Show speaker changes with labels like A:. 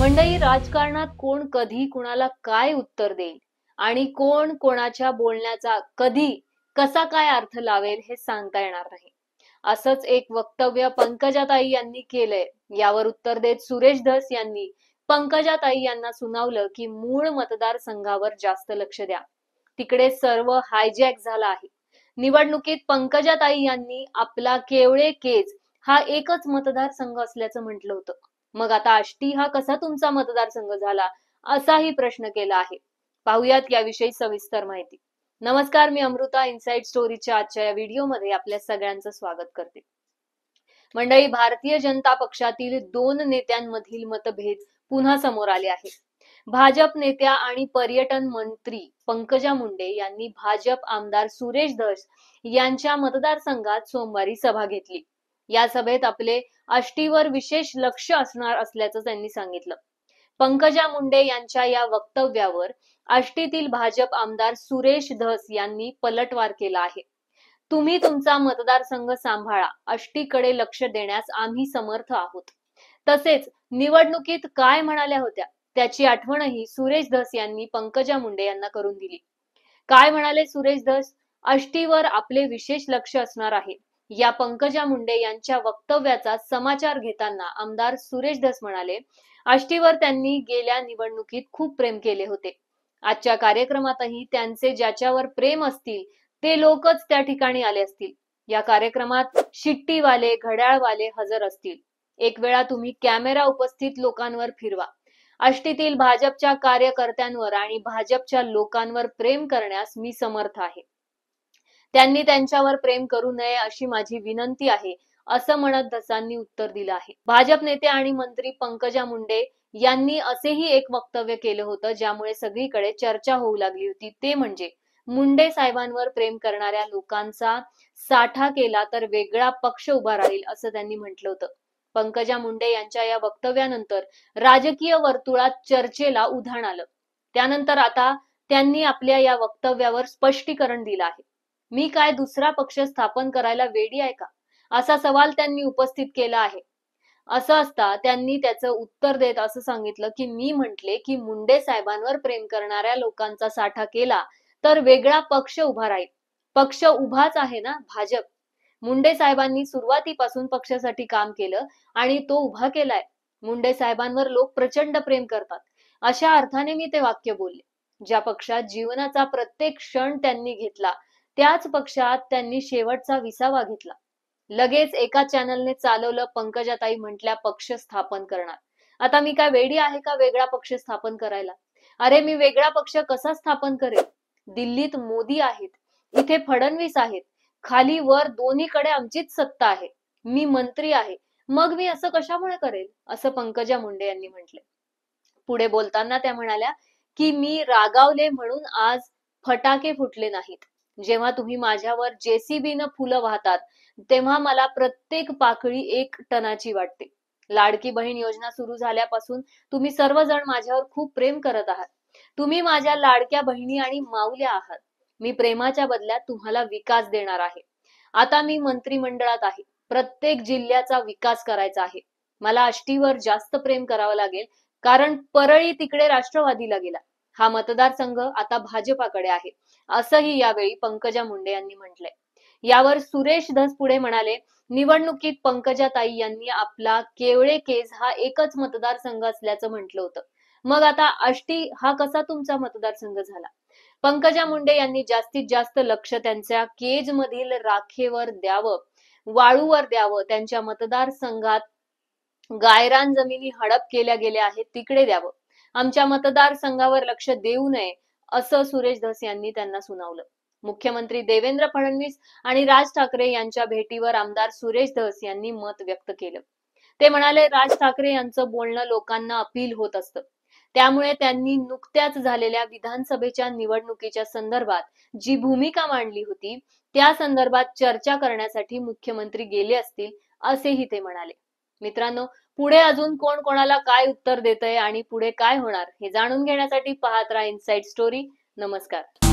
A: मंडळी, राजकारणात कोण कधी कुणाला काय उत्तर देईल आणि कोण कोणाच्या बोलण्याचा कधी कसा काय अर्थ लावेल हे सांगता येणार नाही. असंच एक वक्तव्य पंकजाताई यांनी केलंय. यावर उत्तर देत सुरेश धस यांनी पंकजाताई यांना सुनावलं की मूळ मतदारसंघावर जास्त लक्ष द्या, तिकडे सर्व हायजॅक झाला आहे. निवडणुकीत पंकजाताई यांनी आपला केवळे केज हा एकच मतदारसंघ असल्याचं म्हटलं होतं. मग आता आष्टी हा कसा तुमचा मतदारसंघ झाला, असाही प्रश्न केला आहे. पाहुयात याविषयी सविस्तर माहिती. नमस्कार, मी अमृता. इनसाइड स्टोरीच्या आजच्या या व्हिडिओमध्ये आपल्या सगळ्यांचं स्वागत करते. मंडळी, भारतीय जनता पक्षातील दोन नेत्यांमधील मतभेद पुन्हा समोर आले आहे. भाजप नेत्या आणि पर्यटन मंत्री पंकजा मुंडे यांनी भाजप आमदार सुरेश धस यांच्या मतदारसंघात सोमवारी सभा घेतली. या सभेत आपले आष्टीवर विशेष लक्ष असणार असल्याचं त्यांनी सांगितलं. पंकजा मुंडे यांच्या या वक्तव्यावर आष्टीतील भाजप आमदार सुरेश धस यांनी पलटवार केला आहे. तुम्ही तुमचा मतदारसंघ सांभाळा, आष्टीकडे लक्ष देण्यास आम्ही समर्थ आहोत. तसेच निवडणुकीत काय म्हणाल्या होत्या त्याची आठवणही सुरेश धस यांनी पंकजा मुंडे यांना करून दिली. काय म्हणाले सुरेश धस? आष्टीवर आपले विशेष लक्ष असणार आहे. या पंकजा मुंडे यांच्या वक्तव्याचा समाचार घेताना आमदार सुरेश धस म्हणाले, आष्टीवर त्यांनी गेल्या निवडणुकीत खूप प्रेम केले होते. आजच्या कार्यक्रमातही त्यांचे ज्याच्यावर प्रेम असतील ते लोकच त्या ठिकाणी आले असतील. या कार्यक्रमात शिट्टीवाले, घड्याळवाले हजर असतील. एक वेळा तुम्ही कॅमेरा उपस्थित लोकांवर फिरवा. आष्टीतील भाजपच्या कार्यकर्त्यांवर आणि भाजपच्या लोकांवर प्रेम करण्यास मी समर्थ आहे. त्यांनी त्यांच्यावर प्रेम करू नये अशी माझी विनंती आहे, असं म्हणत धसांनी उत्तर दिलं आहे. भाजप नेते आणि मंत्री पंकजा मुंडे यांनी असेही एक वक्तव्य केलं होतं, ज्यामुळे सगळीकडे चर्चा होऊ लागली होती. ते म्हणजे मुंडे साहेबांवर प्रेम करणाऱ्या लोकांचा साठा केला तर वेगळा पक्ष उभा राहील, असं त्यांनी म्हटलं होतं. पंकजा मुंडे यांच्या या वक्तव्यानंतर राजकीय वर्तुळात चर्चेला उधाण आलं. त्यानंतर आता त्यांनी आपल्या या वक्तव्यावर स्पष्टीकरण दिलं आहे. मी काय दुसरा पक्ष स्थापन करायला वेडी आहे का, असा सवाल त्यांनी उपस्थित केला आहे. असं असता त्यांनी त्याचं उत्तर देत असं सांगितलं की मी म्हटले की मुंडे साहेबांवर प्रेम करणाऱ्या लोकांचा साठा केला तर वेगळा पक्ष उभा राहील. पक्ष उभाच आहे ना, भाजप. मुंडे साहेबांनी सुरुवातीपासून पक्षासाठी काम केलं आणि तो उभा केलाय. मुंडे साहेबांवर लोक प्रचंड प्रेम करतात, अशा अर्थाने मी ते वाक्य बोलले. ज्या पक्षात जीवनाचा प्रत्येक क्षण त्यांनी घेतला त्याच पक्षात त्यांनी शेवटचा विसावा घेतला. लगेच एका चॅनलने चालवलं, पंकजाताई म्हटल्या पक्ष स्थापन करणार. आता मी काय वेडी आहे का वेगळा पक्ष स्थापन करायला? अरे, मी वेगळा पक्ष कसा स्थापन करेल? दिल्लीत मोदी आहेत, इथे फडणवीस आहेत, खाली वर दोन्हीकडे आमचीच सत्ता आहे. मी मंत्री आहे, मग मी असं कशामुळे करेल, असं पंकजा मुंडे यांनी म्हटले. पुढे बोलताना त्या म्हणाल्या की मी रागावले म्हणून आज फटाके फुटले नाहीत. जेव्हा तुम्ही माझ्यावर जेसीबीनं फुलं वाहतात तेव्हा मला प्रत्येक पाकळी 1 टनाची वाटते. लाडकी बहीण योजना सुरू झाल्यापासून तुम्ही सर्वजण माझ्यावर खूप प्रेम करत आहात. तुम्ही माझ्या लाडक्या बहिणी आणि माऊल्या आहात. मी प्रेमाच्या बदल्यात तुम्हाला विकास देणार आहे. आता मी मंत्रिमंडळात आहे. प्रत्येक जिल्ह्याचा विकास करायचा आहे. मला आष्टीवर जास्त प्रेम करावं लागेल, कारण परळी तिकडे राष्ट्रवादीला गेला. हा मतदारसंघ आता भाजपाकडे आहे, असंही यावेळी पंकजा मुंडे यांनी म्हटलंय. यावर सुरेश धस पुढे म्हणाले, निवडणुकीत पंकजाताई यांनी आपला केवळे केज हा एकच मतदारसंघ असल्याचं म्हटलं होतं. मग आता आष्टी हा कसा तुमचा मतदारसंघ झाला? पंकजा मुंडे यांनी जास्तीत जास्त लक्ष त्यांच्या केज मधील राखेवर द्यावं, वाळूवर द्यावं. त्यांच्या मतदारसंघात गायरान जमिनी हडप केल्या गेल्या आहेत तिकडे द्यावं. आमच्या मतदारसंघावर लक्ष देऊ नये, असं सुरेश धस यांनी त्यांना सुनावलं. मुख्यमंत्री देवेंद्र फडणवीस आणि राज ठाकरे यांच्या भेटीवर आमदार सुरेश धस यांनी मत व्यक्त केलं. ते म्हणाले, राज ठाकरे यांचं बोलणं लोकांना अपील होत असतं. त्यामुळे त्यांनी नुकत्याच झालेल्या विधानसभेच्या निवडणुकीच्या संदर्भात जी भूमिका मांडली होती त्या संदर्भात चर्चा करण्यासाठी मुख्यमंत्री गेले असतील, असेही ते म्हणाले. मित्रांनो, पुढे अजून कोण कोणाला काय उत्तर देतंय आणि पुढे काय होणार हे जाणून घेण्यासाठी पाहत राहा इनसाइड स्टोरी. नमस्कार.